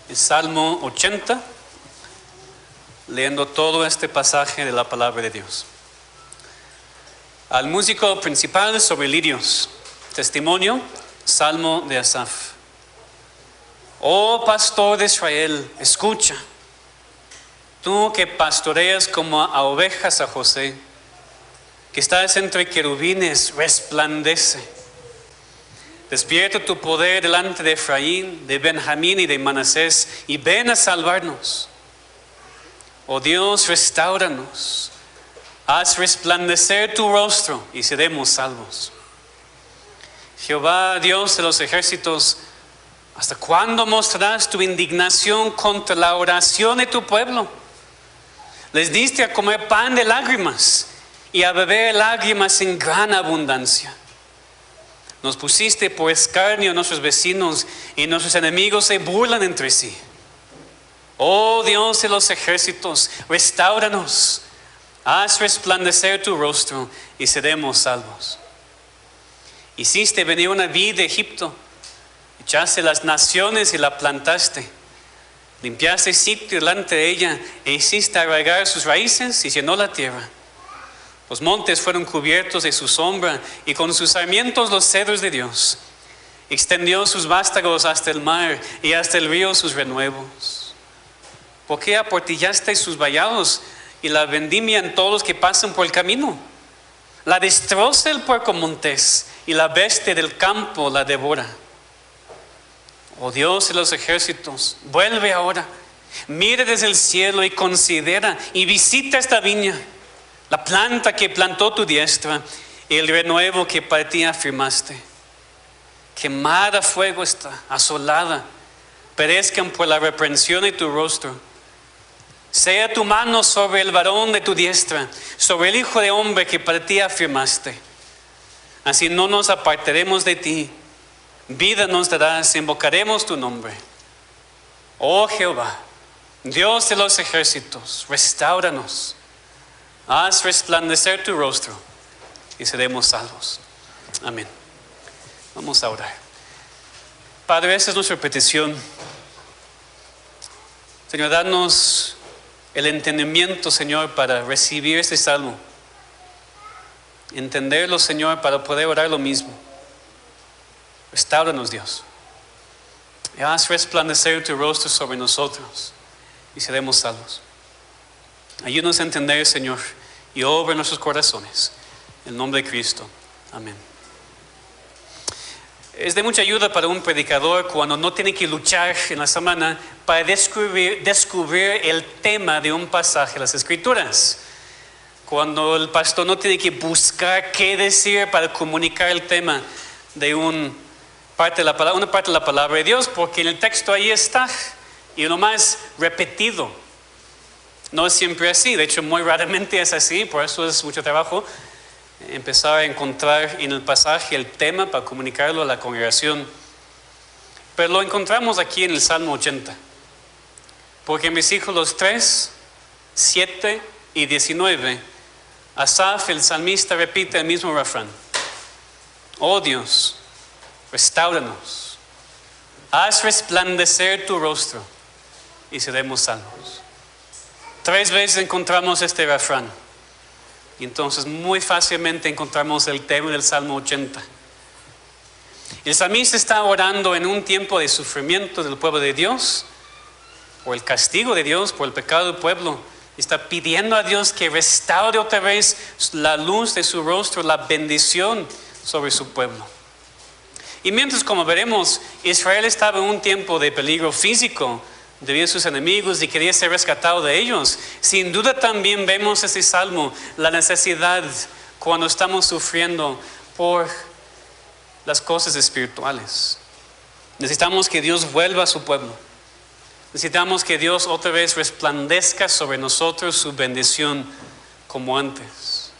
el Salmo 80, leyendo todo este pasaje de la palabra de Dios. Al músico principal sobre lirios, testimonio, Salmo de Asaf. Oh pastor de Israel, escucha, tú que pastoreas como a ovejas a José, que estás entre querubines, resplandece. Despierta tu poder delante de Efraín, de Benjamín y de Manasés, y ven a salvarnos. Oh Dios, restáuranos. Haz resplandecer tu rostro y seremos salvos. Jehová, Dios de los ejércitos, ¿hasta cuándo mostrarás tu indignación contra la oración de tu pueblo? Les diste a comer pan de lágrimas y a beber lágrimas en gran abundancia. Nos pusiste por escarnio a nuestros vecinos y nuestros enemigos se burlan entre sí. Oh Dios de los ejércitos, restáuranos. Haz resplandecer tu rostro y seremos salvos. Hiciste venir una vid de Egipto, echaste las naciones y la plantaste. Limpiaste sitio delante de ella e hiciste arraigar sus raíces y llenó la tierra. Los montes fueron cubiertos de su sombra y con sus sarmientos los cedros de Dios. Extendió sus vástagos hasta el mar y hasta el río sus renuevos. ¿Por qué aportillaste sus vallados y la vendimian todos los que pasan por el camino? La destroza el puerco montés y la bestia del campo la devora. Oh Dios de los ejércitos, vuelve ahora. Mira desde el cielo y considera y visita esta viña, la planta que plantó tu diestra y el renuevo que para ti afirmaste. Quemada a fuego está, asolada, perezcan por la reprensión de tu rostro. Sea tu mano sobre el varón de tu diestra, sobre el hijo de hombre que para ti afirmaste. Así no nos apartaremos de ti. Vida nos darás, invocaremos tu nombre. Oh Jehová, Dios de los ejércitos, restáuranos. Haz resplandecer tu rostro y seremos salvos. Amén. Vamos a orar. Padre, esa es nuestra petición. Señor, danos el entendimiento, Señor, para recibir este salmo. Entenderlo, Señor, para poder orar lo mismo. Restáuranos, Dios. Y haz resplandecer tu rostro sobre nosotros y seremos salvos. Ayúdanos a entender, Señor, y obra en nuestros corazones. En el nombre de Cristo. Amén. Es de mucha ayuda para un predicador cuando no tiene que luchar en la semana para descubrir el tema de un pasaje de las Escrituras. Cuando el pastor no tiene que buscar qué decir para comunicar el tema de una parte de la palabra de Dios, porque en el texto ahí está y lo más repetido. No es siempre así, de hecho muy raramente es así, por eso es mucho trabajo empezar a encontrar en el pasaje el tema para comunicarlo a la congregación. Pero lo encontramos aquí en el Salmo 80, porque en versículos 3, 7 y 19, Asaf el salmista repite el mismo refrán. Oh Dios, restáuranos, haz resplandecer tu rostro y seremos salvos. 3 veces encontramos este refrán y entonces muy fácilmente encontramos el tema del Salmo 80. El salmista está orando en un tiempo de sufrimiento del pueblo de Dios, por el castigo de Dios, por el pecado del pueblo. Está pidiendo a Dios que restaure otra vez la luz de su rostro, la bendición sobre su pueblo. Y mientras, como veremos, Israel estaba en un tiempo de peligro físico debido a sus enemigos y quería ser rescatado de ellos. Sin duda también vemos este salmo, la necesidad cuando estamos sufriendo por las cosas espirituales. Necesitamos que Dios vuelva a su pueblo. Necesitamos que Dios otra vez resplandezca sobre nosotros su bendición como antes.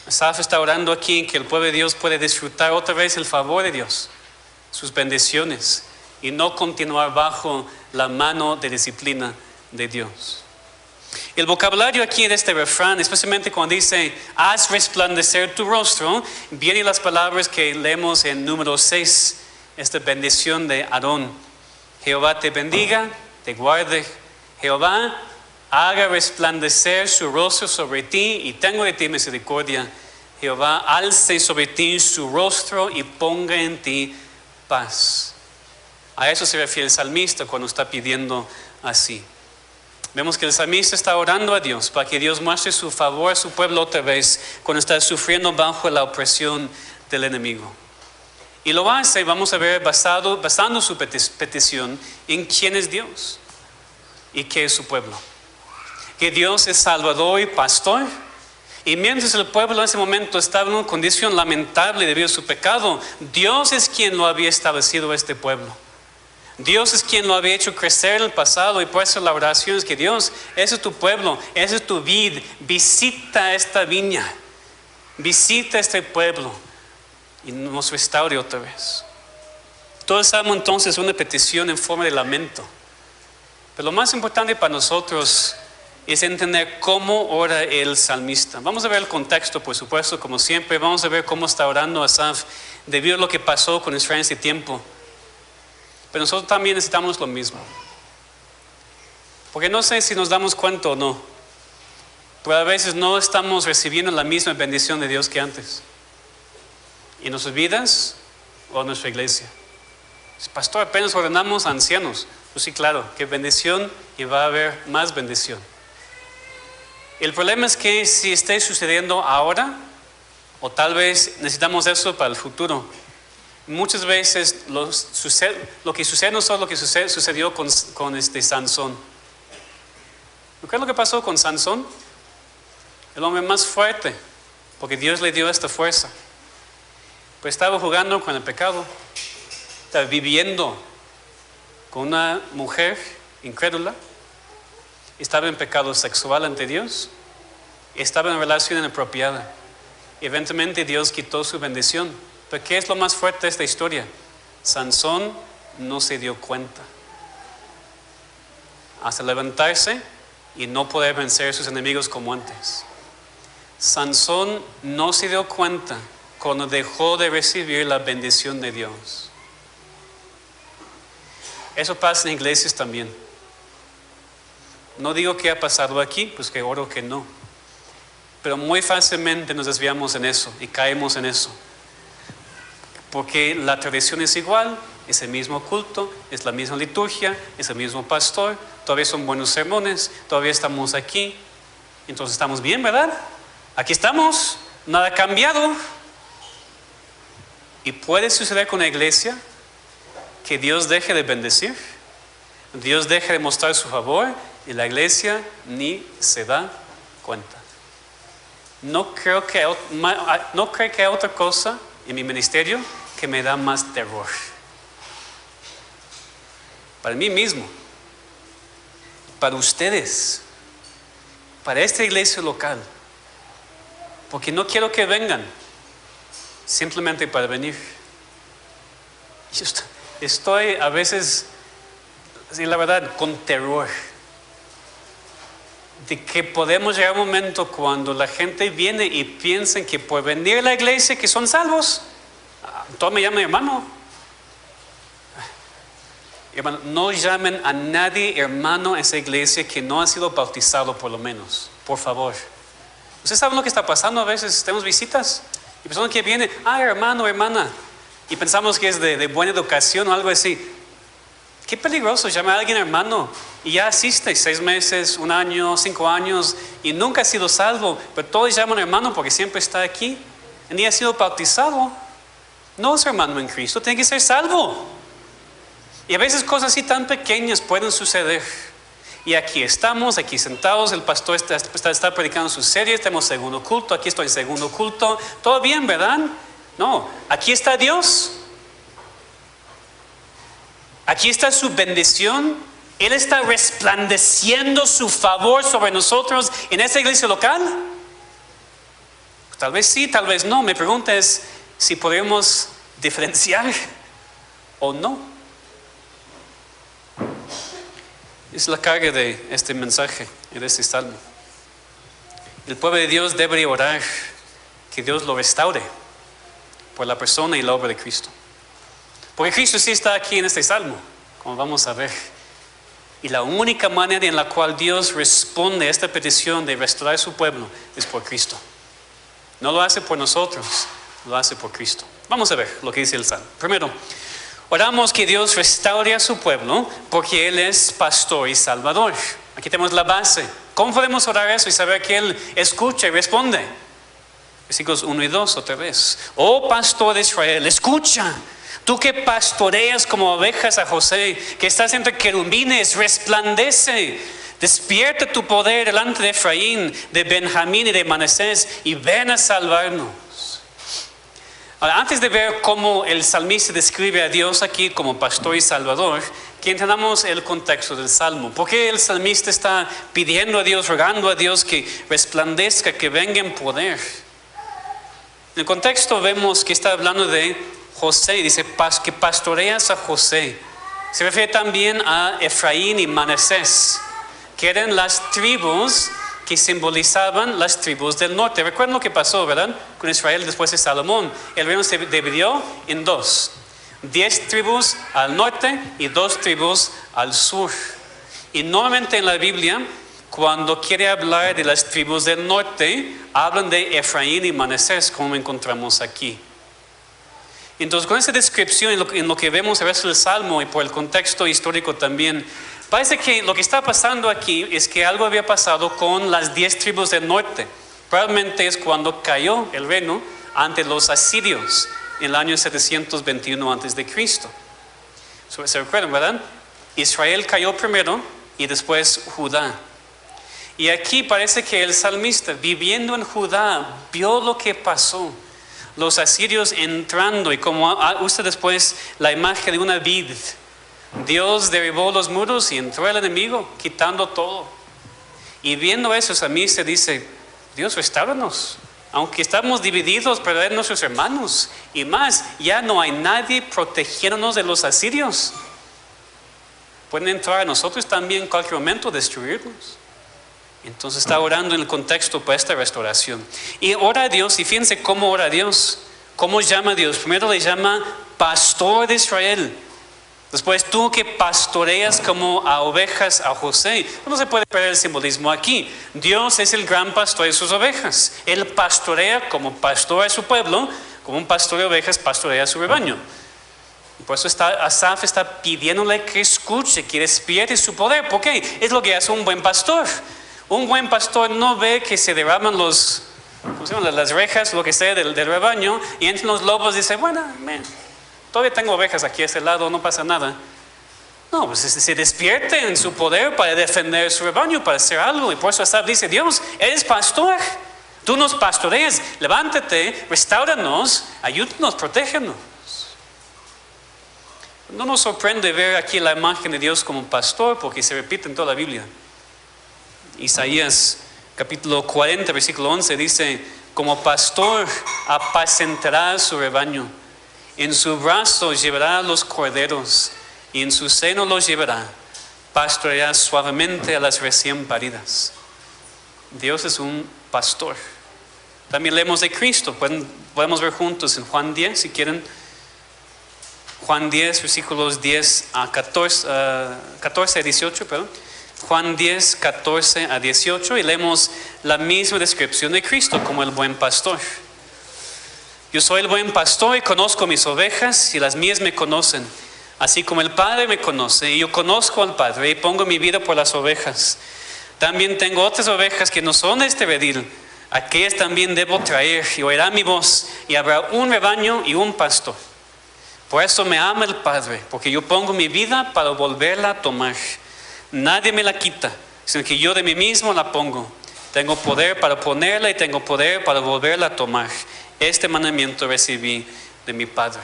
Asaf está orando aquí en que el pueblo de Dios puede disfrutar otra vez el favor de Dios, sus bendiciones, y no continuar bajo la mano de disciplina de Dios. El vocabulario aquí de este refrán, especialmente cuando dice haz resplandecer tu rostro, vienen las palabras que leemos en número 6, esta bendición de Aarón. Jehová te bendiga te guarde. Jehová haga resplandecer su rostro sobre ti y tenga de ti misericordia. Jehová alce sobre ti su rostro y ponga en ti paz. A eso se refiere el salmista cuando está pidiendo así. Vemos que el salmista está orando a Dios para que Dios muestre su favor a su pueblo otra vez cuando está sufriendo bajo la opresión del enemigo. Y lo hace, vamos a ver, basando su petición en quién es Dios y qué es su pueblo. Que Dios es salvador y pastor. Y mientras el pueblo en ese momento estaba en una condición lamentable debido a su pecado, Dios es quien lo había establecido este pueblo. Dios es quien lo había hecho crecer en el pasado, y por eso la oración es que Dios, ese es tu pueblo, ese es tu vid, visita esta viña, visita este pueblo y nos restaure otra vez. Todo el salmo entonces es una petición en forma de lamento. Pero lo más importante para nosotros es entender cómo ora el salmista. Vamos a ver el contexto, por supuesto, como siempre. Vamos a ver cómo está orando Asaf debido a lo que pasó con Israel en ese tiempo. Pero nosotros también necesitamos lo mismo. Porque no sé si nos damos cuenta o no, pero a veces no estamos recibiendo la misma bendición de Dios que antes. En nuestras vidas o en nuestra iglesia. Pastor, apenas ordenamos a ancianos. Pues sí, claro, qué bendición, y va a haber más bendición. El problema es que si esté sucediendo ahora, o tal vez necesitamos eso para el futuro. Muchas veces lo que sucede no es lo que sucedió con Sansón. ¿Qué es lo que pasó con Sansón? El hombre más fuerte, porque Dios le dio esta fuerza. Pues estaba jugando con el pecado, estaba viviendo con una mujer incrédula, estaba en pecado sexual ante Dios, estaba en relación inapropiada. Eventualmente Dios quitó su bendición. Pero ¿qué es lo más fuerte de esta historia? Sansón no se dio cuenta hasta levantarse y no poder vencer a sus enemigos como antes. Sansón no se dio cuenta cuando dejó de recibir la bendición de Dios. Eso pasa en iglesias también. No digo que ha pasado aquí, pues que oro que no. Pero muy fácilmente nos desviamos en eso y caemos en eso. Porque la tradición es igual, es el mismo culto, es la misma liturgia, es el mismo pastor, todavía son buenos sermones, todavía estamos aquí. Entonces estamos bien, ¿verdad? Aquí estamos, nada ha cambiado. Y puede suceder con la iglesia que Dios deje de bendecir, Dios deje de mostrar su favor y la iglesia ni se da cuenta. No creo que haya otra cosa en mi ministerio que me da más terror. Para mí mismo, para ustedes, para esta iglesia local, porque no quiero que vengan simplemente para venir. Yo estoy a veces, sí, la verdad, con terror de que podemos llegar a un momento cuando la gente viene y piensan que por venir a la iglesia que son salvos. Todos me llaman hermano. Hermano, no llamen a nadie hermano en esa iglesia que no ha sido bautizado por lo menos, por favor. ¿Ustedes saben lo que está pasando? A veces tenemos visitas y personas que vienen, hermano, hermana, y pensamos que es de buena educación o algo así. Qué peligroso llamar a alguien hermano y ya asiste 6 meses, 1 año, 5 años y nunca ha sido salvo, pero todos llaman hermano porque siempre está aquí y ni ha sido bautizado. No es hermano en Cristo, tiene que ser salvo. Y a veces cosas así tan pequeñas pueden suceder. Y aquí estamos, aquí sentados, el pastor está predicando su serie, estamos en segundo culto, aquí estoy en segundo culto. Todo bien, ¿verdad? No, aquí está Dios. Aquí está su bendición. Él está resplandeciendo su favor sobre nosotros en esta iglesia local. Tal vez sí, tal vez no. Mi pregunta es si podemos diferenciar o no. Es la carga de este mensaje y de este salmo. El pueblo de Dios debe orar que Dios lo restaure por la persona y la obra de Cristo. Porque Cristo sí está aquí en este salmo, como vamos a ver. Y la única manera en la cual Dios responde a esta petición de restaurar su pueblo es por Cristo. No lo hace por nosotros, lo hace por Cristo. Vamos a ver lo que dice el Salmo. Primero, oramos que Dios restaure a su pueblo porque Él es pastor y salvador. Aquí tenemos la base. ¿Cómo podemos orar eso y saber que Él escucha y responde? Versículos 1 y 2 otra vez. Oh pastor de Israel, escucha. Tú que pastoreas como ovejas a José, que estás entre querubines, resplandece. Despierta tu poder delante de Efraín, de Benjamín y de Manasés y ven a salvarnos. Ahora, antes de ver cómo el salmista describe a Dios aquí como pastor y salvador, que entendamos el contexto del salmo. ¿Por qué el salmista está pidiendo a Dios, rogando a Dios que resplandezca, que venga en poder? En el contexto vemos que está hablando de José, dice que pastoreas a José. Se refiere también a Efraín y Manasés, que eran las tribus que simbolizaban las tribus del norte. Recuerden lo que pasó, ¿verdad? Con Israel después de Salomón. El reino se dividió en dos. 10 tribus al norte y 2 tribus al sur. Y normalmente en la Biblia, cuando quiere hablar de las tribus del norte, hablan de Efraín y Manasés, como encontramos aquí. Entonces, con esa descripción en lo que vemos el resto del Salmo y por el contexto histórico también, parece que lo que está pasando aquí es que algo había pasado con las 10 tribus del norte. Probablemente es cuando cayó el reino ante los asirios en el año 721 a.C. ¿Se recuerdan, verdad? Israel cayó primero y después Judá. Y aquí parece que el salmista, viviendo en Judá, vio lo que pasó. Los asirios entrando y como usa después la imagen de una vid. Dios derribó los muros y entró el enemigo, quitando todo. Y viendo eso, el salmista dice, Dios, restáuranos. Aunque estamos divididos, pero eran nuestros hermanos. Y más, ya no hay nadie protegiéndonos de los asirios. Pueden entrar a nosotros también en cualquier momento, destruirnos. Entonces está orando en el contexto para esta restauración. Y ora a Dios, y fíjense cómo ora a Dios. ¿Cómo llama a Dios? Primero le llama pastor de Israel. Después, tú que pastoreas como a ovejas a José. No se puede perder el simbolismo aquí. Dios es el gran pastor de sus ovejas. Él pastorea como pastor a su pueblo, como un pastor de ovejas pastorea a su rebaño. Y por eso Asaf está pidiéndole que escuche, que despierte su poder. ¿Por qué? Es lo que hace un buen pastor. Un buen pastor no ve que se derraman las rejas, lo que sea del rebaño, y entre los lobos dice, bueno, todavía tengo ovejas aquí a ese lado, no pasa nada. No, pues se despierte en su poder para defender su rebaño, para hacer algo. Y por eso Asaf dice, Dios, eres pastor, tú nos pastoreas, levántate, restáuranos, ayúdanos, protégenos. No nos sorprende ver aquí la imagen de Dios como pastor, porque se repite en toda la Biblia. Isaías capítulo 40, versículo 11 dice, como pastor apacentará su rebaño, en su brazo llevará los corderos y en su seno los llevará, pastoreará suavemente a las recién paridas. Dios es un pastor. También leemos de Cristo, podemos ver juntos en Juan 10 si quieren. Juan 10 versículos 10 a 14 a 18, perdón. Juan 10, 14 a 18 y leemos la misma descripción de Cristo como el buen pastor. Yo soy el buen pastor y conozco mis ovejas y las mías me conocen, así como el Padre me conoce y yo conozco al Padre y pongo mi vida por las ovejas. También tengo otras ovejas que no son de este redil, aquellas también debo traer y oirá mi voz y habrá un rebaño y un pastor. Por eso me ama el Padre, porque yo pongo mi vida para volverla a tomar. Nadie me la quita, sino que yo de mí mismo la pongo. Tengo poder para ponerla y tengo poder para volverla a tomar. Este mandamiento recibí de mi Padre.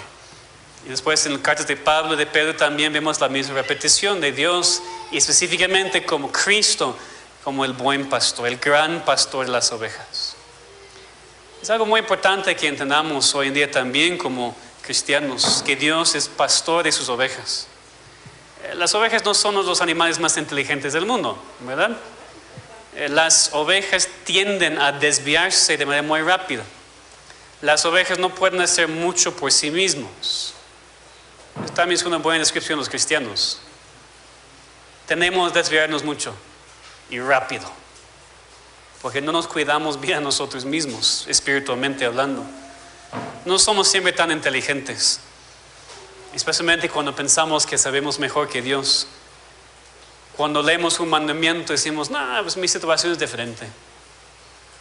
Y después en las cartas de Pablo y de Pedro también vemos la misma repetición de Dios, y específicamente como Cristo, como el buen pastor, el gran pastor de las ovejas. Es algo muy importante que entendamos hoy en día también como cristianos, que Dios es pastor de sus ovejas. Las ovejas no son los animales más inteligentes del mundo, ¿verdad? Las ovejas tienden a desviarse de manera muy rápida. Las ovejas no pueden hacer mucho por sí mismos. También es una buena descripción de los cristianos. tenemos que desviarnos mucho y rápido, porque no nos cuidamos bien a nosotros mismos, espiritualmente hablando. No somos siempre tan inteligentes, especialmente cuando pensamos que sabemos mejor que Dios. Cuando leemos un mandamiento decimos, no, pues mi situación es diferente.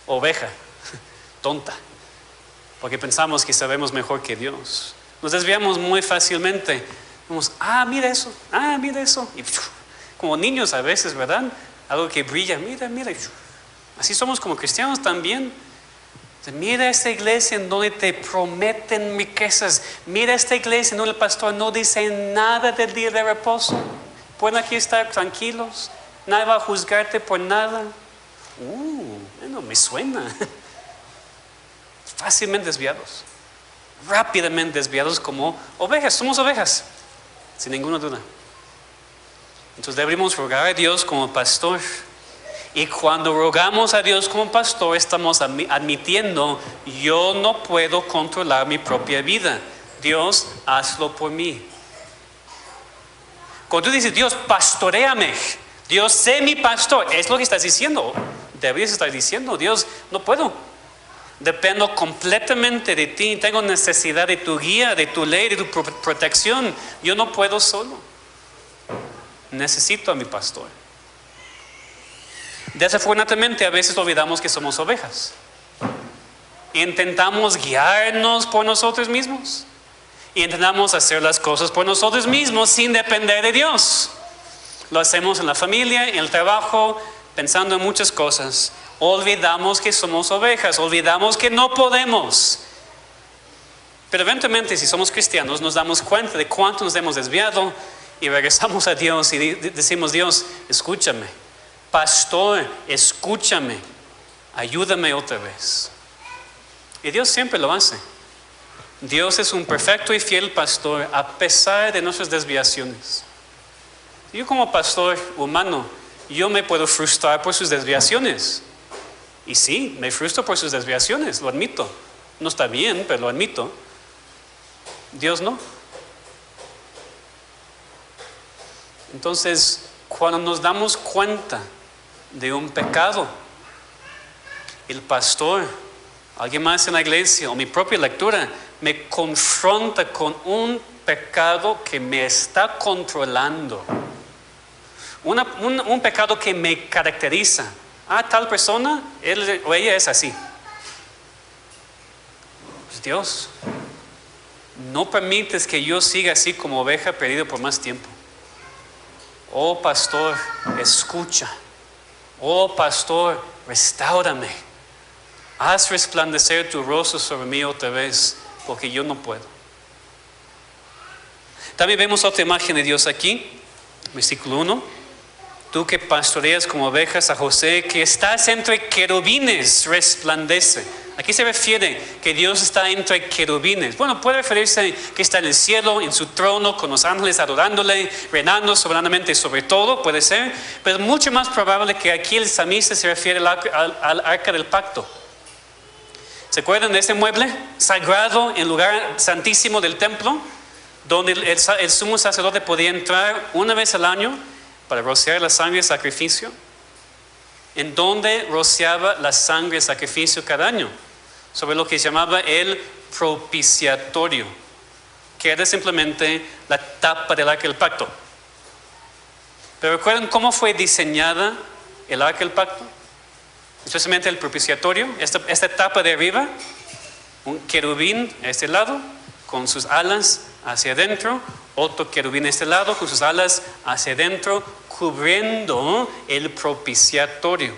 Oveja, tonta, porque pensamos que sabemos mejor que Dios. Nos desviamos muy fácilmente. Vamos, mira eso, mira eso. Y como niños a veces, ¿verdad? Algo que brilla, mira. Así somos como cristianos también. Mira esta iglesia en donde te prometen riquezas. Mira esta iglesia en donde el pastor no dice nada del día de reposo. Pueden aquí estar tranquilos. Nadie va a juzgarte por nada. Bueno, me suena. Fácilmente desviados. Rápidamente desviados como ovejas. Somos ovejas, sin ninguna duda. Entonces debemos rogar a Dios como pastor. Y cuando rogamos a Dios como pastor, estamos admitiendo, yo no puedo controlar mi propia vida. Dios, hazlo por mí. Cuando tú dices, Dios, pastoréame, Dios, sé mi pastor, es lo que estás diciendo. Deberías estar diciendo, Dios, no puedo. Dependo completamente de ti. Tengo necesidad de tu guía, de tu ley, de tu protección. Yo no puedo solo. Necesito a mi pastor. Desafortunadamente, a veces olvidamos que somos ovejas. Intentamos guiarnos por nosotros mismos. Intentamos hacer las cosas por nosotros mismos sin depender de Dios. Lo hacemos en la familia, en el trabajo, pensando en muchas cosas. Olvidamos que somos ovejas, olvidamos que no podemos. Pero eventualmente, si somos cristianos, nos damos cuenta de cuánto nos hemos desviado y regresamos a Dios y decimos, Dios, escúchame. Pastor, escúchame. Ayúdame otra vez. Y Dios siempre lo hace. Dios es un perfecto y fiel pastor a pesar de nuestras desviaciones. Yo como pastor humano, yo me puedo frustrar por sus desviaciones. Y sí, me frustro por sus desviaciones, lo admito. No está bien, pero lo admito. Dios no. Entonces, cuando nos damos cuenta de un pecado, el pastor, alguien más en la iglesia o mi propia lectura me confronta con un pecado que me está controlando. Un pecado que me caracteriza. Tal persona, él o ella es así. Pues Dios, no permites que yo siga así como oveja perdida por más tiempo. Oh pastor, escucha. Oh pastor, restáurame. Haz resplandecer tu rostro sobre mí otra vez, porque yo no puedo. También vemos otra imagen de Dios aquí, versículo 1. Tú que pastoreas como ovejas a José, que estás entre querubines, resplandece. Aquí se refiere que Dios está entre querubines. Bueno, puede referirse que está en el cielo, en su trono, con los ángeles adorándole, reinando soberanamente sobre todo, puede ser. Pero es mucho más probable que aquí el salmista se refiere al arca del pacto. ¿Se acuerdan de ese mueble sagrado en el lugar santísimo del templo? Donde el sumo sacerdote podía entrar una vez al año para rociar la sangre de sacrificio. En donde rociaba la sangre de sacrificio cada año, sobre lo que se llamaba el propiciatorio, que era simplemente la tapa del arca del pacto. Pero recuerden cómo fue diseñada el arca del pacto, especialmente el propiciatorio. Esta tapa de arriba, un querubín a este lado con sus alas hacia adentro, otro querubín a este lado con sus alas hacia adentro, cubriendo el propiciatorio,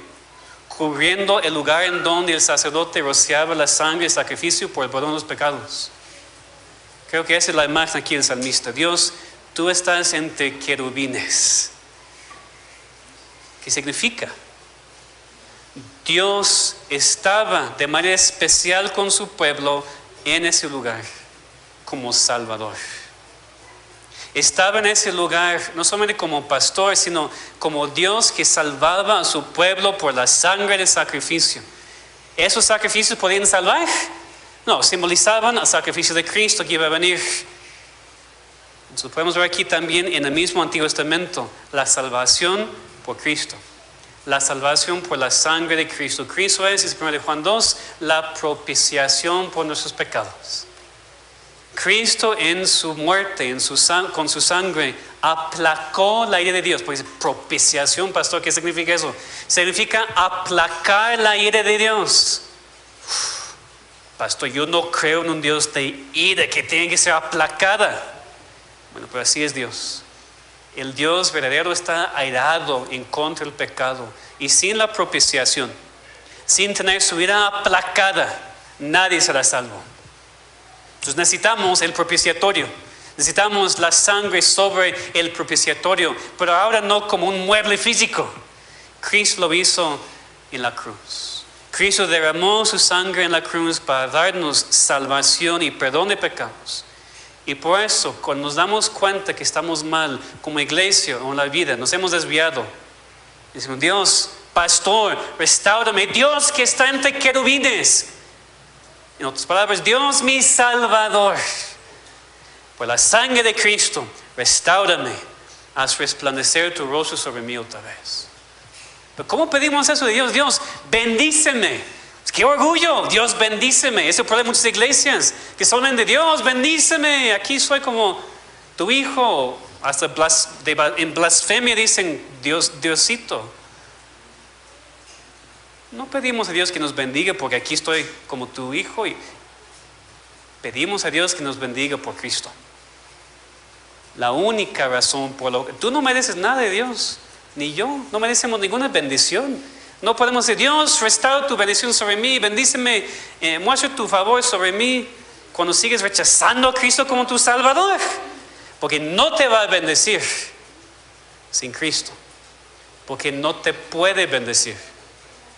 cubriendo el lugar en donde el sacerdote rociaba la sangre de sacrificio por el perdón de los pecados. Creo que esa es la imagen aquí del salmista. Dios, tú estás entre querubines. ¿Qué significa? Dios estaba de manera especial con su pueblo en ese lugar como Salvador. Estaba en ese lugar no solamente como pastor, sino como Dios que salvaba a su pueblo por la sangre del sacrificio. ¿Esos sacrificios podían salvar? No, simbolizaban el sacrificio de Cristo que iba a venir. Entonces podemos ver aquí también en el mismo Antiguo Testamento la salvación por Cristo. La salvación por la sangre de Cristo. Cristo es, dice 1 Juan 2, la propiciación por nuestros pecados. Cristo en su muerte, con su sangre, aplacó la ira de Dios. Pues propiciación, pastor, ¿qué significa eso? Significa aplacar la ira de Dios. Pastor, yo no creo en un Dios de ira que tiene que ser aplacada. Bueno, pero así es Dios. El Dios verdadero está airado en contra del pecado. Y sin la propiciación, sin tener su ira aplacada, nadie será salvo. Entonces necesitamos el propiciatorio. Necesitamos la sangre sobre el propiciatorio. Pero ahora no como un mueble físico. Cristo lo hizo en la cruz. Cristo derramó su sangre en la cruz para darnos salvación y perdón de pecados. Y por eso, cuando nos damos cuenta que estamos mal como iglesia o en la vida, nos hemos desviado, decimos: Dios, pastor, restáurame. Dios que está entre querubines. En otras palabras, Dios mi Salvador, por la sangre de Cristo, restáurame. Haz resplandecer tu rostro sobre mí otra vez. Pero ¿cómo pedimos eso de Dios? Dios, bendíceme. ¡Qué orgullo! Dios, bendíceme. Ese es el problema de muchas iglesias que solo hablan de Dios, bendíceme. Aquí soy como tu hijo. Hasta en blasfemia dicen Diosito. No pedimos a Dios que nos bendiga porque aquí estoy como tu hijo. Y pedimos a Dios que nos bendiga por Cristo. La única razón por la que tú no mereces nada de Dios, ni yo. No merecemos ninguna bendición. No podemos decir: Dios, restaura tu bendición sobre mí, bendíceme, muestra tu favor sobre mí, cuando sigues rechazando a Cristo como tu Salvador. Porque no te va a bendecir sin Cristo. Porque no te puede bendecir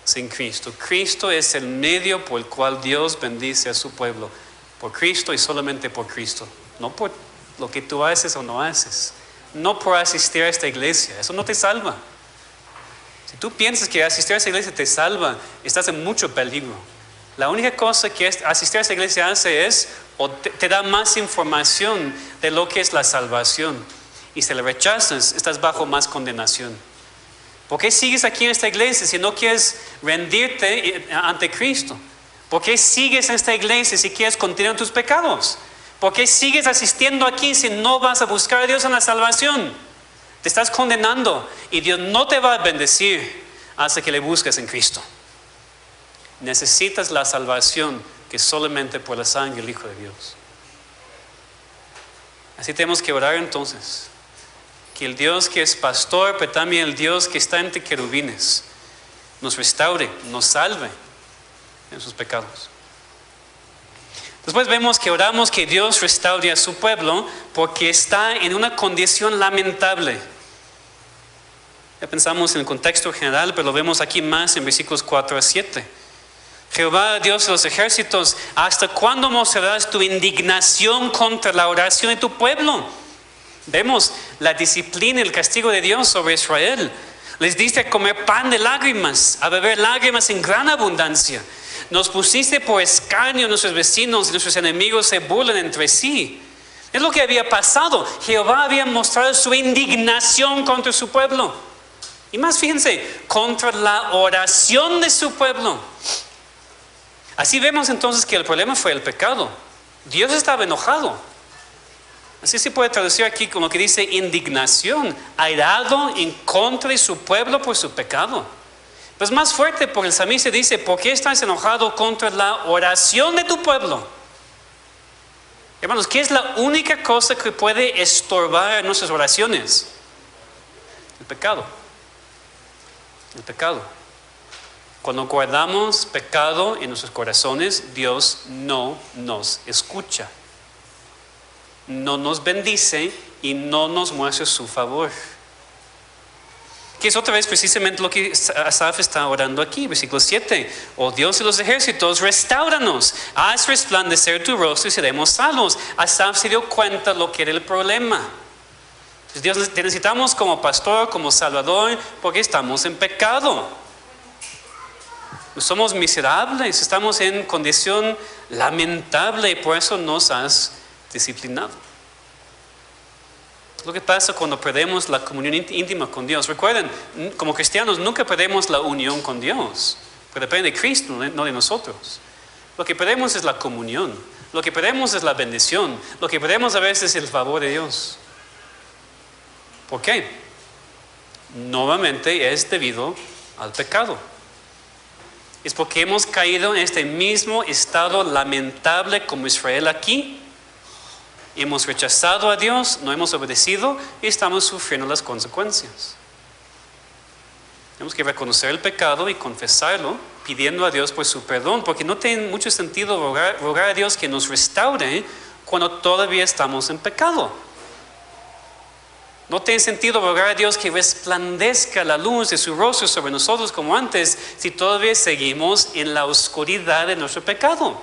sin Cristo. Cristo es el medio por el cual Dios bendice a su pueblo. Por Cristo y solamente por Cristo. No por lo que tú haces o no haces. No por asistir a esta iglesia. Eso no te salva. Si tú piensas que asistir a esa iglesia te salva, estás en mucho peligro. La única cosa que asistir a esa iglesia hace es, o te da más información de lo que es la salvación. Y si la rechazas, estás bajo más condenación. ¿Por qué sigues aquí en esta iglesia si no quieres rendirte ante Cristo? ¿Por qué sigues en esta iglesia si quieres continuar en tus pecados? ¿Por qué sigues asistiendo aquí si no vas a buscar a Dios en la salvación? Te estás condenando y Dios no te va a bendecir hasta que le busques en Cristo. Necesitas la salvación que solamente por la sangre del Hijo de Dios. Así tenemos que orar entonces. Que el Dios que es pastor, pero también el Dios que está entre querubines, nos restaure, nos salve en sus pecados. Después vemos que oramos que Dios restaure a su pueblo porque está en una condición lamentable. Ya pensamos en el contexto general, pero lo vemos aquí más en versículos 4 a 7. Jehová, Dios de los ejércitos, ¿hasta cuándo mostrarás tu indignación contra la oración de tu pueblo? Vemos la disciplina y el castigo de Dios sobre Israel. Les diste a comer pan de lágrimas, a beber lágrimas en gran abundancia. Nos pusiste por escarnio, nuestros vecinos y nuestros enemigos se burlan entre sí. Es lo que había pasado. Jehová había mostrado su indignación contra su pueblo. Y más, fíjense, contra la oración de su pueblo. Así vemos entonces que el problema fue el pecado. Dios estaba enojado. Así se puede traducir aquí como que dice indignación, airado en contra de su pueblo por su pecado. Pues más fuerte, porque el salmista dice: ¿por qué estás enojado contra la oración de tu pueblo? Hermanos, ¿qué es la única cosa que puede estorbar nuestras oraciones? El pecado. El pecado. Cuando guardamos pecado en nuestros corazones, Dios no nos escucha. No nos bendice y no nos muestra su favor. Que es otra vez precisamente lo que Asaf está orando aquí, versículo 7. Oh Dios de los ejércitos, restáuranos, haz resplandecer tu rostro y seremos salvos. Asaf se dio cuenta de lo que era el problema. Dios, te necesitamos como pastor, como salvador, porque estamos en pecado. Somos miserables, estamos en condición lamentable y por eso nos has disciplinado. Lo que pasa cuando perdemos la comunión íntima con Dios. Recuerden, como cristianos nunca perdemos la unión con Dios, pero depende de Cristo, no de nosotros. Lo que perdemos es la comunión, lo que perdemos es la bendición, lo que perdemos a veces es el favor de Dios. ¿Por qué? Nuevamente es debido al pecado. Es porque hemos caído en este mismo estado lamentable como Israel aquí. Hemos rechazado a Dios, no hemos obedecido y estamos sufriendo las consecuencias. Tenemos que reconocer el pecado y confesarlo, pidiendo a Dios por su perdón, porque no tiene mucho sentido rogar a Dios que nos restaure cuando todavía estamos en pecado. No tiene sentido rogar a Dios que resplandezca la luz de su rostro sobre nosotros como antes, si todavía seguimos en la oscuridad de nuestro pecado.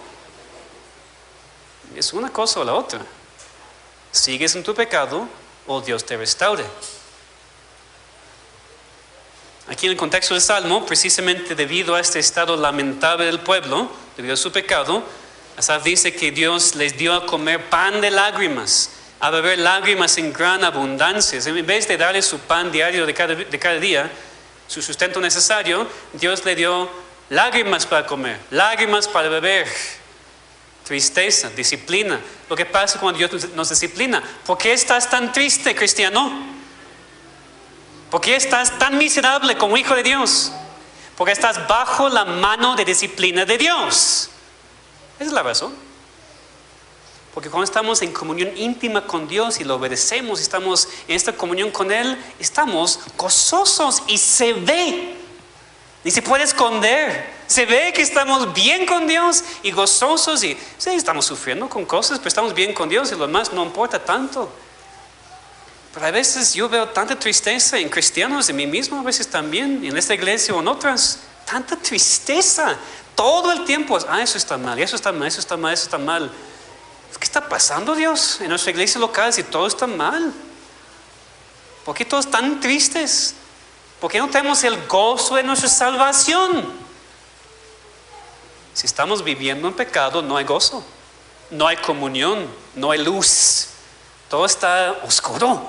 Es una cosa o la otra. ¿Sigues en tu pecado o Dios te restaure? Aquí en el contexto del Salmo, precisamente debido a este estado lamentable del pueblo, debido a su pecado, Asaf dice que Dios les dio a comer pan de lágrimas, a beber lágrimas en gran abundancia. En vez de darle su pan diario de cada día, su sustento necesario, Dios le dio lágrimas para comer, lágrimas para beber. Tristeza, disciplina. Lo que pasa cuando Dios nos disciplina. ¿Por qué estás tan triste, cristiano? ¿Por qué estás tan miserable como hijo de Dios? Porque estás bajo la mano de disciplina de Dios. Esa es la razón. Porque cuando estamos en comunión íntima con Dios y lo obedecemos, estamos en esta comunión con Él, estamos gozosos y se ve. Ni se puede esconder. Se ve que estamos bien con Dios y gozosos. Y sí, estamos sufriendo con cosas, pero estamos bien con Dios y lo demás no importa tanto. Pero a veces yo veo tanta tristeza en cristianos, en mí mismo a veces también, en esta iglesia o en otras. Tanta tristeza. Todo el tiempo es, eso está mal, eso está mal, eso está mal, eso está mal. ¿Qué está pasando, Dios, en nuestra iglesia local si todo está mal? ¿Por qué todos están tristes? ¿Por qué no tenemos el gozo de nuestra salvación? Si estamos viviendo en pecado, no hay gozo, no hay comunión, no hay luz. Todo está oscuro.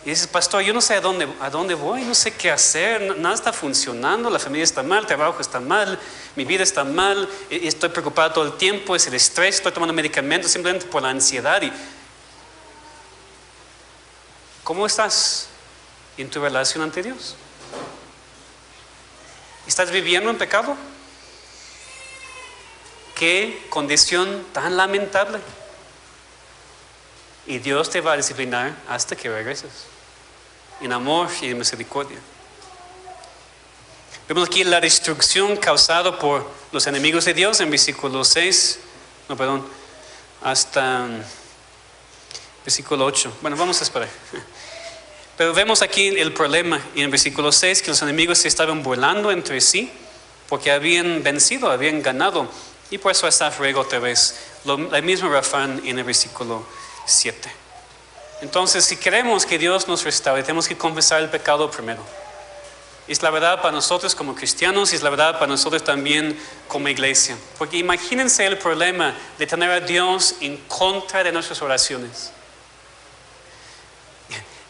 Y dices, pastor, yo no sé a dónde voy, no sé qué hacer, nada está funcionando, la familia está mal, el trabajo está mal, mi vida está mal, estoy preocupado todo el tiempo, es el estrés, estoy tomando medicamentos simplemente por la ansiedad. ¿Cómo estás en tu relación ante Dios? ¿Estás viviendo en pecado? ¿Qué condición tan lamentable? Y Dios te va a disciplinar hasta que regreses, en amor y en misericordia. Vemos aquí la destrucción causada por los enemigos de Dios en versículo 6, hasta versículo 8. Bueno, vamos a esperar. Pero vemos aquí el problema en el versículo 6, que los enemigos se estaban burlando entre sí, porque habían vencido, habían ganado. Y por eso Asaf ruega otra vez, la misma refrán en el versículo 7. Entonces, si queremos que Dios nos restaure, tenemos que confesar el pecado primero. Es la verdad para nosotros como cristianos y es la verdad para nosotros también como iglesia. Porque imagínense el problema de tener a Dios en contra de nuestras oraciones.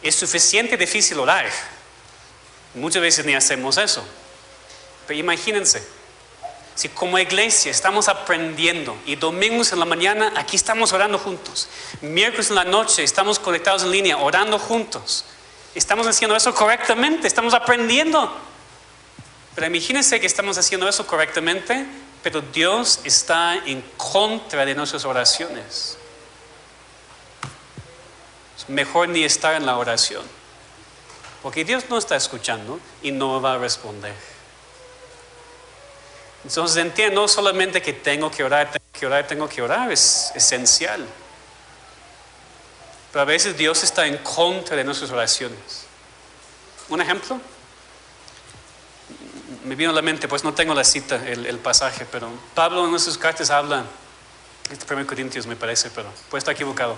Es suficiente difícil orar. Muchas veces ni hacemos eso. Pero imagínense. Si como iglesia estamos aprendiendo y domingos en la mañana aquí estamos orando juntos, miércoles en la noche estamos conectados en línea orando juntos, estamos haciendo eso correctamente, estamos aprendiendo. Pero imagínense que estamos haciendo eso correctamente, pero Dios está en contra de nuestras oraciones. Es mejor ni estar en la oración, porque Dios no está escuchando y no va a responder. Entonces entiendo no solamente que tengo que orar, es esencial. Pero a veces Dios está en contra de nuestras oraciones. Un ejemplo, me vino a la mente, pues no tengo la cita, el pasaje, pero Pablo en sus cartas habla, es 1 Corintios me parece, pero puede estar equivocado.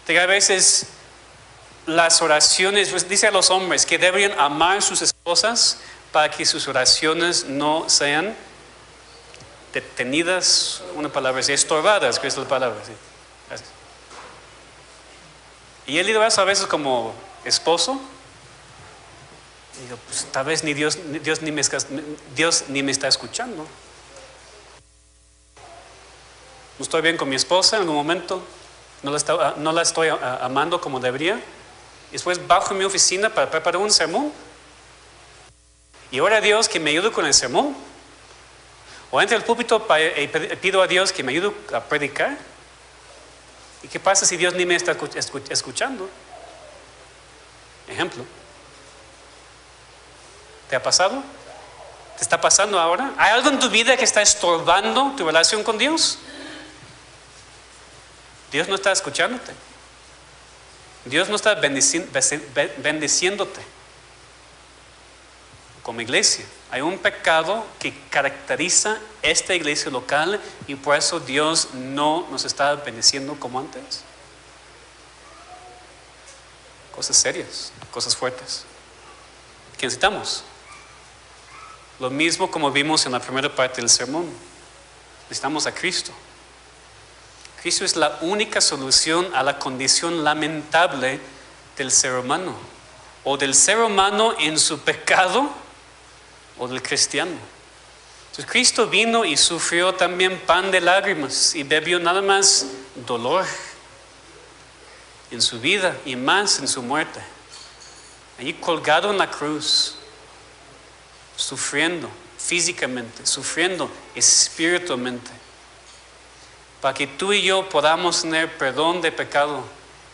De que a veces las oraciones, pues dice a los hombres que deberían amar a sus esposas para que sus oraciones no sean detenidas, una palabra así, estorbadas, que es la palabra, sí. Gracias. Y he leído eso a veces como esposo. Y digo, pues tal vez Dios ni me está escuchando. No estoy bien con mi esposa en algún momento. No la estoy amando como debería. Y después bajo en mi oficina para preparar un sermón. Y ora a Dios que me ayude con el sermón. O entro al púlpito y pido a Dios que me ayude a predicar. ¿Y qué pasa si Dios ni me está escuchando? Ejemplo. ¿Te ha pasado? ¿Te está pasando ahora? ¿Hay algo en tu vida que está estorbando tu relación con Dios? Dios no está escuchándote. Dios no está bendiciéndote. Como iglesia, hay un pecado que caracteriza esta iglesia local y por eso Dios no nos está bendiciendo como antes. Cosas serias, cosas fuertes. ¿Qué necesitamos? Lo mismo como vimos en la primera parte del sermón. Necesitamos a Cristo. Cristo es la única solución a la condición lamentable del ser humano, o del ser humano en su pecado, o del cristiano. Entonces Cristo vino y sufrió también pan de lágrimas y bebió nada más dolor en su vida y más en su muerte. Allí colgado en la cruz, sufriendo físicamente, sufriendo espiritualmente, para que tú y yo podamos tener perdón de pecado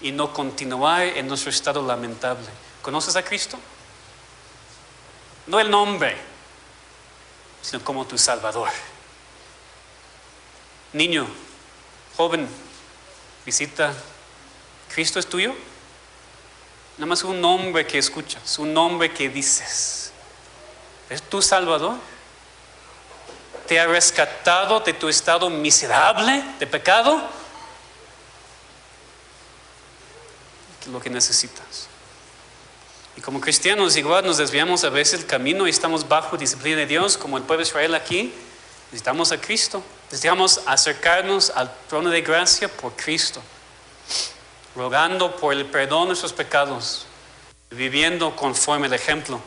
y no continuar en nuestro estado lamentable. ¿Conoces a Cristo? No el nombre, sino como tu Salvador. Niño, joven, visita, ¿Cristo es tuyo? Nada más un nombre que escuchas, un nombre que dices. ¿Es tu Salvador? ¿Te ha rescatado de tu estado miserable de pecado? Lo que necesitas. Y como cristianos igual nos desviamos a veces del camino y estamos bajo disciplina de Dios, como el pueblo de Israel aquí. Necesitamos a Cristo. Necesitamos acercarnos al trono de gracia por Cristo, rogando por el perdón de nuestros pecados, viviendo conforme el ejemplo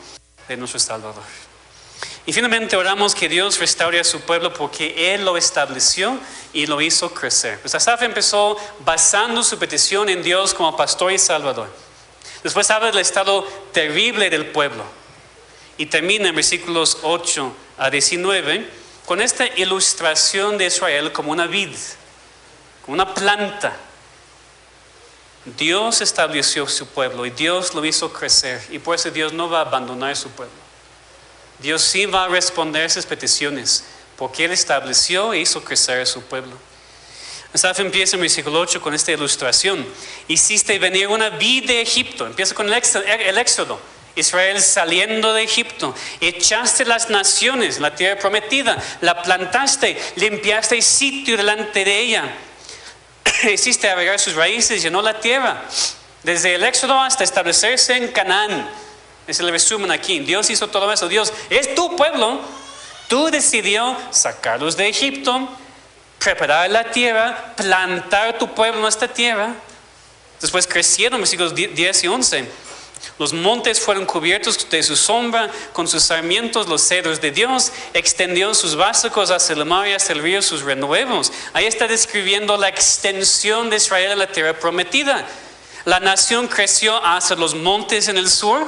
de nuestro Salvador. Y finalmente oramos que Dios restaure a su pueblo porque Él lo estableció y lo hizo crecer. Pues Asaf empezó basando su petición en Dios como pastor y salvador. Después habla del estado terrible del pueblo. Y termina en versículos 8 a 19 con esta ilustración de Israel como una vid, como una planta. Dios estableció su pueblo y Dios lo hizo crecer. Y por eso Dios no va a abandonar su pueblo. Dios sí va a responder sus peticiones porque Él estableció e hizo crecer a su pueblo. Asaf empieza en versículo 8 con esta ilustración. Hiciste venir una vid de Egipto. Empieza con el éxodo. Israel saliendo de Egipto. Echaste las naciones, la tierra prometida. La plantaste, limpiaste el sitio delante de ella. Hiciste abrigar sus raíces, llenó la tierra. Desde el éxodo hasta establecerse en Canaán. Es el resumen aquí. Dios hizo todo eso. Dios es tu pueblo. Tú decidió sacarlos de Egipto, preparar la tierra, plantar tu pueblo en esta tierra. Después crecieron, versículos 10 y 11. Los montes fueron cubiertos de su sombra, con sus sarmientos los cedros de Dios. Extendió sus vástagos hacia el mar y hacia el río sus renuevos. Ahí está describiendo la extensión de Israel a la tierra prometida. La nación creció hacia los montes en el sur,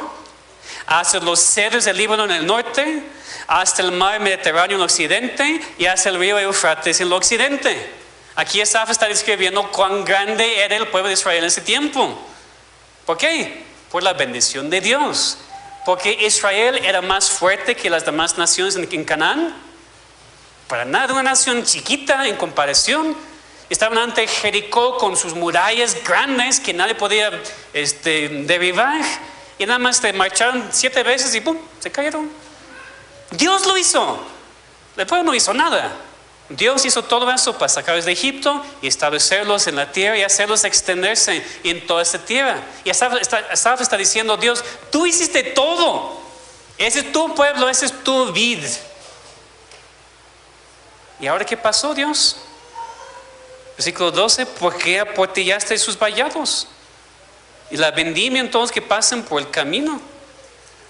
hacia los cedros del Líbano en el norte, hasta el mar Mediterráneo en el occidente y hacia el río Eufrates en el occidente. Aquí Asaf está describiendo cuán grande era el pueblo de Israel en ese tiempo. ¿Por qué? Por la bendición de Dios. Porque Israel era más fuerte que las demás naciones en Canaán. Para nada, una nación chiquita en comparación. Estaban ante Jericó con sus murallas grandes que nadie podía derribar. Y nada más marcharon 7 veces y ¡pum!, se cayeron. Dios lo hizo. El pueblo no hizo nada. Dios hizo todo eso para sacarlos de Egipto y establecerlos en la tierra y hacerlos extenderse en toda esta tierra. Y Asaf está diciendo, Dios, tú hiciste todo. Ese es tu pueblo, ese es tu vid. ¿Y ahora qué pasó, Dios? Versículo 12, ¿por qué aportillaste sus vallados? Y la vendimia entonces que pasan por el camino.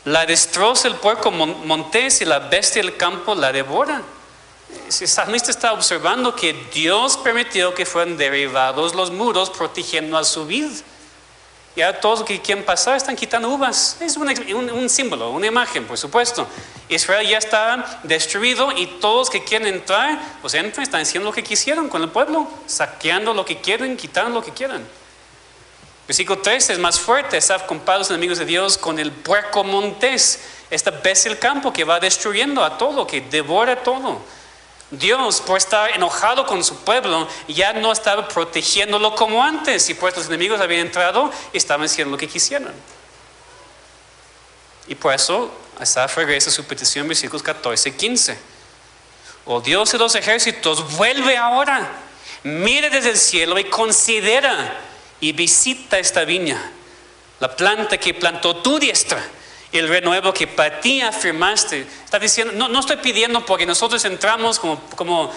La destroza el puerco montés y la bestia del campo la devora. El salmista está observando que Dios permitió que fueran derribados los muros protegiendo a su vid. Y ahora todos los que quieren pasar están quitando uvas. Es un símbolo, una imagen, por supuesto. Israel ya está destruido y todos los que quieren entrar, pues entran, están haciendo lo que quisieron con el pueblo, saqueando lo que quieren, quitando lo que quieran. Versículo 13 es más fuerte. Asaf compara a los enemigos de Dios con el puerco montés, esta bestia del campo que va destruyendo a todo, que devora todo. Dios, por estar enojado con su pueblo, ya no estaba protegiéndolo como antes, y pues los enemigos habían entrado y estaban haciendo lo que quisieran. Y por eso Asaf regresa a su petición, versículos 14 y 15. Oh Dios de los ejércitos, vuelve ahora, mire desde el cielo y considera y visita esta viña, la planta que plantó tu diestra, el renuevo que para ti afirmaste. Está diciendo, no estoy pidiendo porque nosotros entramos como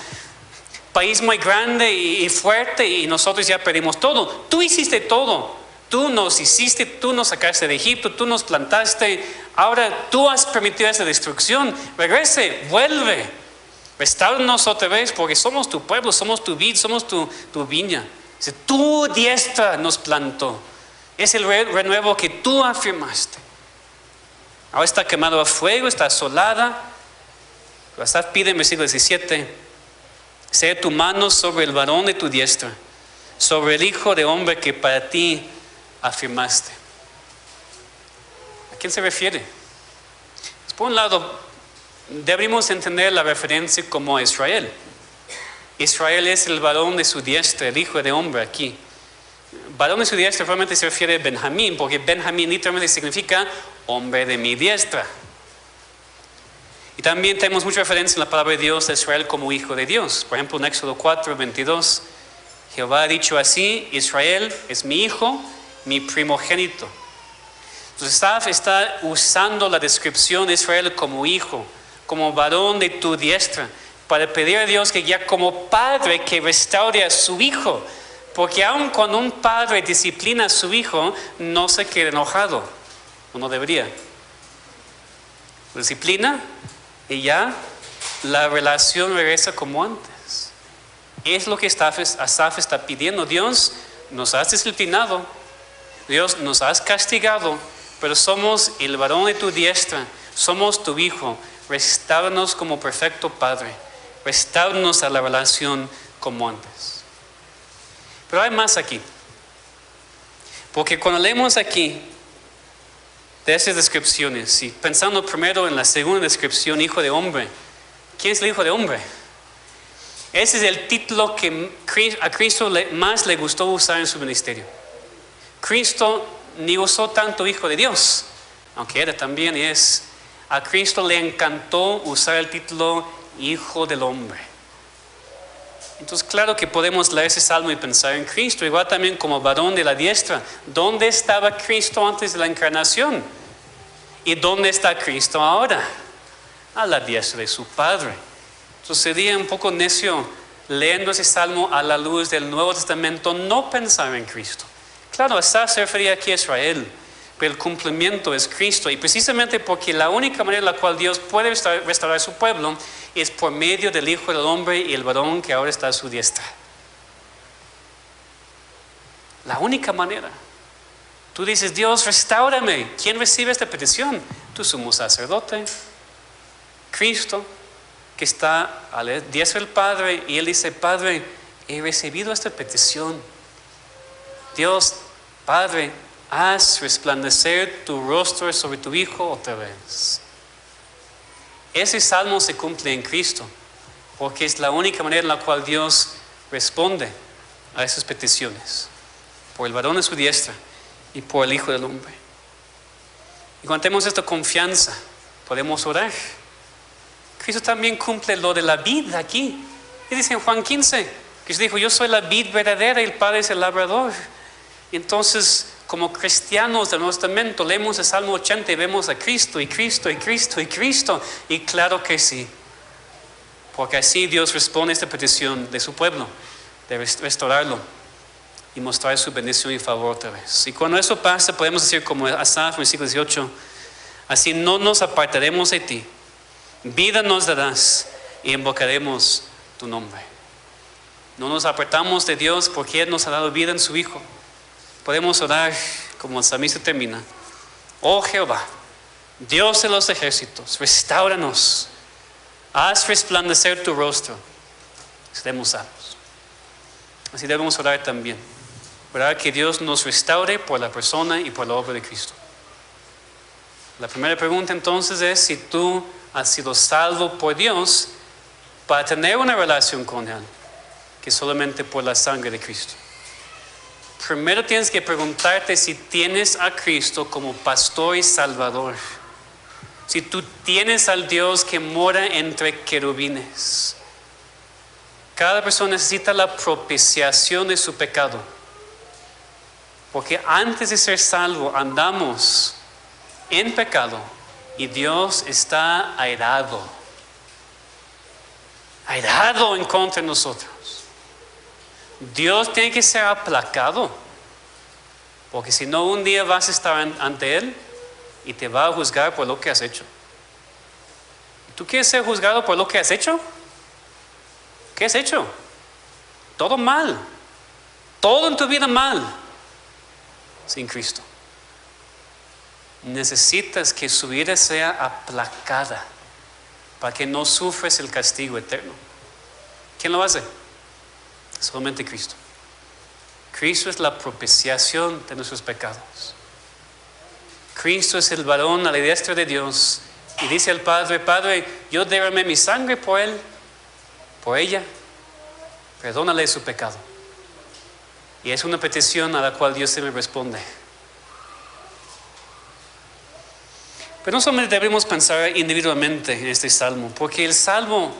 país muy grande y fuerte y nosotros ya perdimos todo. Tú hiciste todo. Tú nos hiciste, tú nos sacaste de Egipto, tú nos plantaste. Ahora tú has permitido esa destrucción. Regrese, vuelve. Restauranos otra vez porque somos tu pueblo, somos tu vid, somos tu viña. Dice, tu diestra nos plantó. Es el renuevo que tú afirmaste. Ahora está quemado a fuego, está asolada. Asaf pide en versículo 17: sea tu mano sobre el varón de tu diestra, sobre el hijo de hombre que para ti afirmaste. ¿A quién se refiere? Pues por un lado, debemos entender la referencia como a Israel. Israel es el varón de su diestra, el hijo de hombre aquí. Varón de su diestra realmente se refiere a Benjamín, porque Benjamín literalmente significa hombre de mi diestra. Y también tenemos mucha referencia en la palabra de Dios a Israel como hijo de Dios. Por ejemplo, en Éxodo 4, 22, Jehová ha dicho así: Israel es mi hijo, mi primogénito. Entonces Asaf está usando la descripción de Israel como hijo, como varón de tu diestra, para pedir a Dios que ya como padre que restaure a su hijo. Porque aun cuando un padre disciplina a su hijo, no se queda enojado, o no debería. Lo disciplina y ya la relación regresa como antes. Es lo que Asaf está pidiendo. Dios, nos has disciplinado, Dios, nos has castigado, pero somos el varón de tu diestra, somos tu hijo. Restáuranos como perfecto padre, restáuranos a la relación como antes. Pero hay más aquí. Porque cuando leemos aquí de esas descripciones, y pensando primero en la segunda descripción, hijo de hombre, ¿quién es el hijo de hombre? Ese es el título que a Cristo más le gustó usar en su ministerio. Cristo ni usó tanto hijo de Dios, aunque era también y es. A Cristo le encantó usar el título hijo del hombre. Entonces, claro que podemos leer ese salmo y pensar en Cristo, igual también como varón de la diestra. ¿Dónde estaba Cristo antes de la encarnación? ¿Y dónde está Cristo ahora? A la diestra de su Padre. Entonces sería un poco necio leyendo ese salmo a la luz del Nuevo Testamento no pensar en Cristo. Claro, Asaf se refería aquí a Israel, pero el cumplimiento es Cristo. Y precisamente porque la única manera en la cual Dios puede restaurar a su pueblo es por medio del Hijo del Hombre y el varón que ahora está a su diestra. La única manera. Tú dices, Dios, restáurame. ¿Quién recibe esta petición? Tu sumo sacerdote, Cristo, que está a la diestra del Padre, y Él dice, Padre, he recibido esta petición. Dios, Padre, haz resplandecer tu rostro sobre tu Hijo otra vez. Ese salmo se cumple en Cristo, porque es la única manera en la cual Dios responde a esas peticiones, por el varón de su diestra y por el Hijo del Hombre. Y cuando tenemos esta confianza, podemos orar. Cristo también cumple lo de la vid aquí. Y dice en Juan 15, que dijo, yo soy la vid verdadera y el Padre es el labrador. Y entonces, como cristianos del Nuevo Testamento, leemos el Salmo 80 y vemos a Cristo y Cristo y Cristo y Cristo. Y claro que sí, porque así Dios responde a esta petición de su pueblo, de restaurarlo. y mostrar su bendición y favor otra vez. Y cuando eso pasa, podemos decir como Asaf, versículo 18, así no nos apartaremos de ti, vida nos darás y invocaremos tu nombre. No nos apartamos de Dios porque Él nos ha dado vida en su Hijo. Podemos orar como el salmista termina: oh Jehová, Dios de los ejércitos, restáuranos, haz resplandecer tu rostro, seremos salvos. Así debemos orar también, orar que Dios nos restaure por la persona y por la obra de Cristo. La primera pregunta entonces es si tú has sido salvo por Dios para tener una relación con Él, que solamente por la sangre de Cristo. Primero tienes que preguntarte si tienes a Cristo como pastor y salvador. Si tú tienes al Dios que mora entre querubines. Cada persona necesita la propiciación de su pecado. Porque antes de ser salvo andamos en pecado y Dios está airado en contra de nosotros. Dios tiene que ser aplacado, porque si no un día vas a estar ante Él y te va a juzgar por lo que has hecho. ¿Tú quieres ser juzgado por lo que has hecho? ¿Qué has hecho? Todo mal, todo en tu vida mal, sin Cristo. Necesitas que su vida sea aplacada para que no sufres el castigo eterno. ¿Quién lo hace? Solamente Cristo. Cristo es la propiciación de nuestros pecados. Cristo es el varón a la diestra de Dios y dice al Padre: Padre, yo derramé mi sangre por él, por ella, perdónale su pecado. Y es una petición a la cual Dios se me responde. Pero no solamente debemos pensar individualmente en este salmo, porque el salmo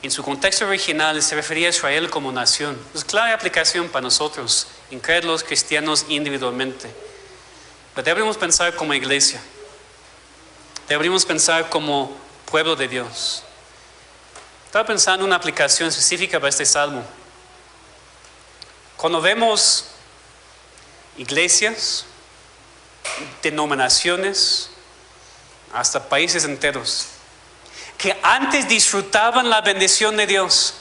en su contexto original se refería a Israel como nación. Es clara aplicación para nosotros, incrédulos cristianos individualmente. Pero deberíamos pensar como iglesia. Deberíamos pensar como pueblo de Dios. Estaba pensando en una aplicación específica para este salmo. Cuando vemos iglesias, denominaciones, hasta países enteros, que antes disfrutaban la bendición de Dios,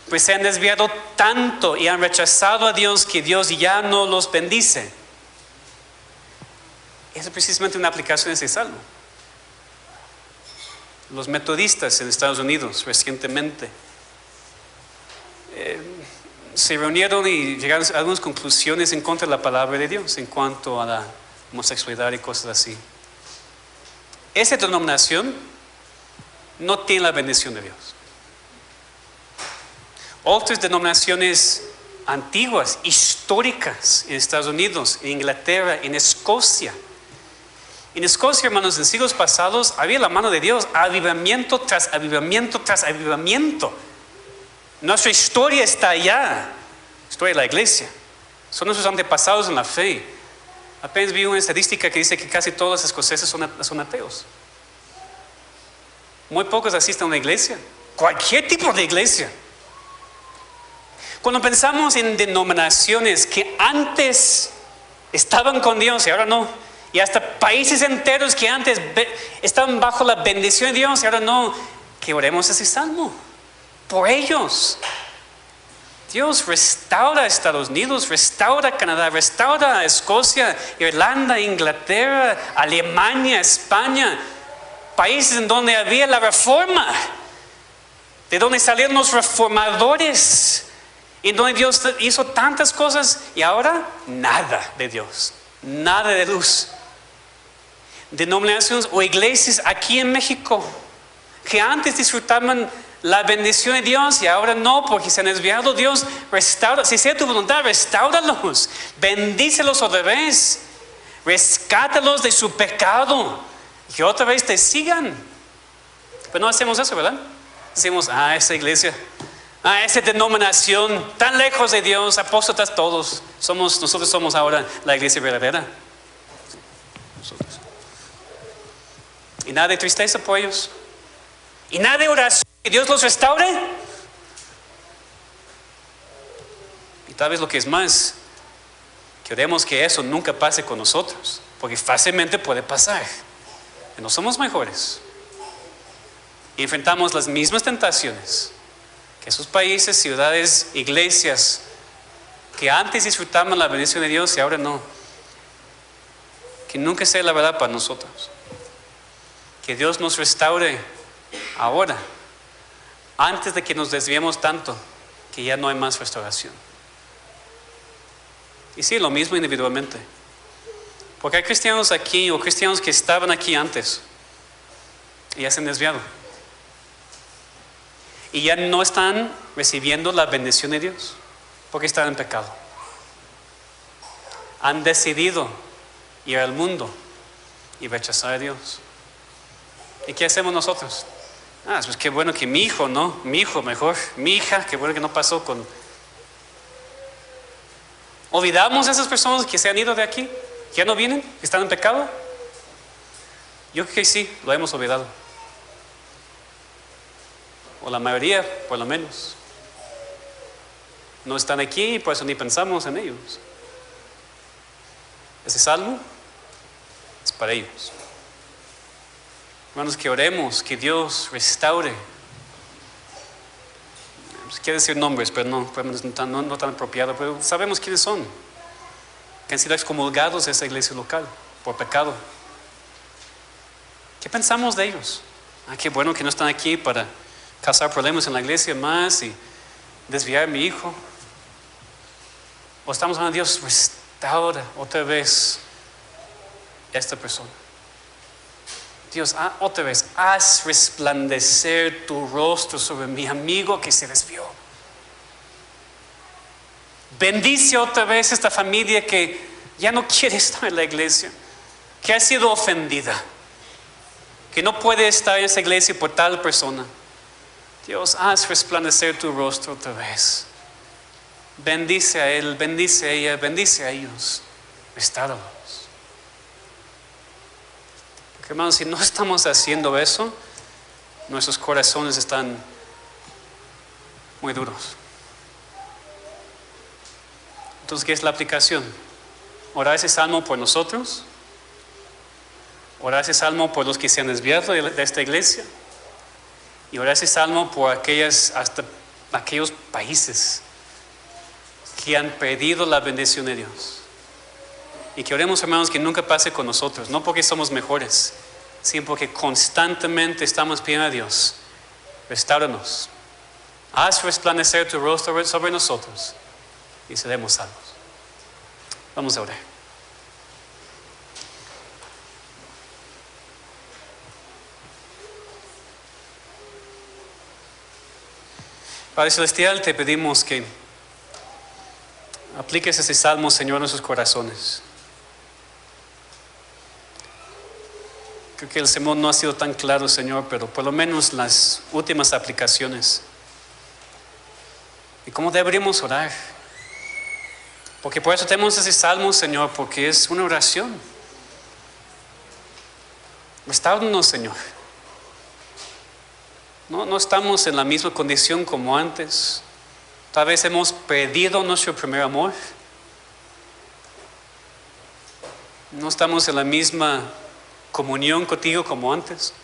pues se han desviado tanto y han rechazado a Dios que Dios ya no los bendice. Esa es precisamente una aplicación de ese salmo. Los metodistas en Estados Unidos recientemente se reunieron y llegaron a algunas conclusiones en contra de la palabra de Dios en cuanto a la homosexualidad y cosas así. Esa denominación no tiene la bendición de Dios. Otras denominaciones antiguas, históricas en Estados Unidos, en Inglaterra, en Escocia. En Escocia, hermanos, en siglos pasados había la mano de Dios, avivamiento tras avivamiento tras avivamiento. Nuestra historia está allá, la historia de la iglesia. Son nuestros antepasados en la fe. Apenas vi una estadística que dice que casi todos los escoceses son ateos. Muy pocos asisten a una iglesia, cualquier tipo de iglesia. Cuando pensamos en denominaciones que antes estaban con Dios y ahora no, y hasta países enteros que antes estaban bajo la bendición de Dios y ahora no, que oremos ese salmo por ellos. Dios restaura Estados Unidos, restaura Canadá, restaura Escocia, Irlanda, Inglaterra, Alemania, España, países en donde había la reforma, de donde salieron los reformadores, en donde Dios hizo tantas cosas y ahora nada de Dios, nada de luz. Denominaciones o iglesias aquí en México que antes disfrutaban la bendición de Dios y ahora no, porque se han desviado. Dios, restaura, si sea tu voluntad, restáuralos, bendícelos otra vez, rescátalos de su pecado, y que otra vez te sigan. Pero no hacemos eso, ¿verdad? Decimos: esa iglesia, esa denominación, tan lejos de Dios, apóstatas todos. Nosotros somos ahora la iglesia verdadera. Nosotros. Y nada de tristeza por ellos, y nada de oración que Dios los restaure. Y tal vez lo que es más, que oremos que eso nunca pase con nosotros, porque fácilmente puede pasar. Que no somos mejores. Y enfrentamos las mismas tentaciones que esos países, ciudades, iglesias que antes disfrutaban la bendición de Dios y ahora no. Que nunca sea la verdad para nosotros. Que Dios nos restaure ahora, antes de que nos desviemos tanto que ya no hay más restauración. Y sí, lo mismo individualmente. Porque hay cristianos aquí o cristianos que estaban aquí antes y ya se han desviado. Y ya no están recibiendo la bendición de Dios porque están en pecado. Han decidido ir al mundo y rechazar a Dios. ¿Y qué hacemos nosotros? Pues qué bueno que mi hijo, ¿no? Mi hijo mejor, mi hija, qué bueno que no pasó con... ¿Olvidamos a esas personas que se han ido de aquí? ¿Que ya no vienen? ¿Que están en pecado? Yo creo que sí, lo hemos olvidado. O la mayoría, por lo menos. No están aquí y por eso ni pensamos en ellos. Ese salmo es para ellos. Hermanos, que oremos, que Dios restaure. Quiero decir nombres, pero no tan apropiado, pero sabemos quiénes son. Que han sido excomulgados de esa iglesia local por pecado. ¿Qué pensamos de ellos? Qué bueno que no están aquí para causar problemas en la iglesia más y desviar a mi hijo. O estamos hablando, Dios, restaura otra vez a esta persona. Dios, otra vez, haz resplandecer tu rostro sobre mi amigo que se desvió. Bendice otra vez esta familia que ya no quiere estar en la iglesia, que ha sido ofendida, que no puede estar en esa iglesia por tal persona. Dios, haz resplandecer tu rostro otra vez. Bendice a él, bendice a ella, bendice a ellos. Restáralos. Porque hermanos, si no estamos haciendo eso, nuestros corazones están muy duros. Entonces, ¿qué es la aplicación? Orar ese salmo por nosotros. Orar ese salmo por los que se han desviado de esta iglesia. Y orar ese salmo por hasta aquellos países que han perdido la bendición de Dios. Y que oremos, hermanos, que nunca pase con nosotros, no porque somos mejores, sino porque constantemente estamos pidiendo a Dios, restáuranos, haz resplandecer tu rostro sobre nosotros y seremos salvos. Vamos a orar. Padre Celestial, te pedimos que apliques ese salmo, Señor, en nuestros corazones. Creo que el sermón no ha sido tan claro, Señor, pero por lo menos las últimas aplicaciones. ¿Y cómo deberíamos orar? Porque por eso tenemos ese salmo, Señor, porque es una oración. Restáuranos, Señor. No estamos en la misma condición como antes. Tal vez hemos perdido nuestro primer amor. No estamos en la misma comunión contigo como antes.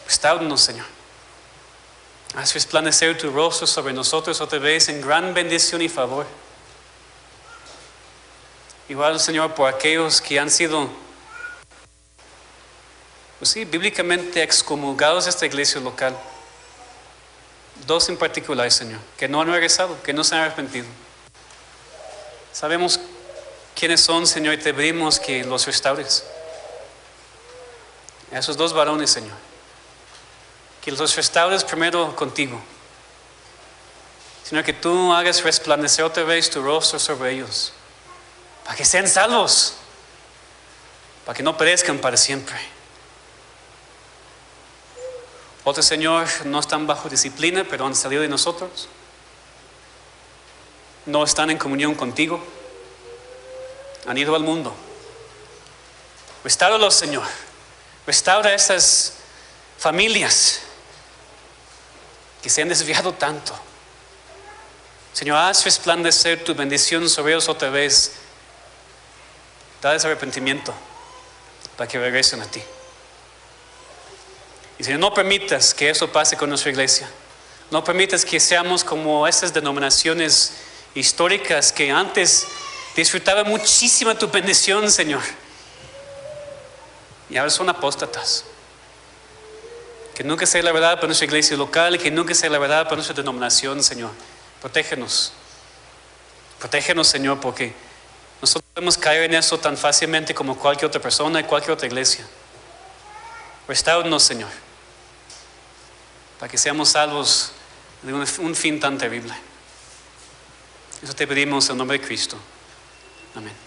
Restáuranos, Señor. Haz resplandecer tu rostro sobre nosotros otra vez en gran bendición y favor. Igual, Señor, por aquellos que han sido, pues sí, bíblicamente excomulgados de esta iglesia local. Dos en particular, Señor, que no han regresado, que no se han arrepentido. Sabemos quiénes son, Señor, y te pedimos que los restaures. Esos dos varones, Señor, que los restaures primero contigo. Señor, que tú hagas resplandecer otra vez tu rostro sobre ellos, para que sean salvos, para que no perezcan para siempre. Otros, Señor, no están bajo disciplina, pero han salido de nosotros. No están en comunión contigo. Han ido al mundo. Restáuralos, Señor. Restaura esas familias que se han desviado tanto. Señor, haz resplandecer tu bendición sobre ellos otra vez. Dales arrepentimiento para que regresen a ti. Y Señor, no permitas que eso pase con nuestra iglesia. No permitas que seamos como esas denominaciones históricas que antes disfrutaban muchísimo tu bendición, Señor. Y ahora son apóstatas. Que nunca sea la verdad para nuestra iglesia local y que nunca sea la verdad para nuestra denominación, Señor. Protégenos. Protégenos, Señor, porque nosotros podemos caer en eso tan fácilmente como cualquier otra persona y cualquier otra iglesia. Restauranos, Señor, para que seamos salvos de un fin tan terrible. Eso te pedimos en el nombre de Cristo. Amén.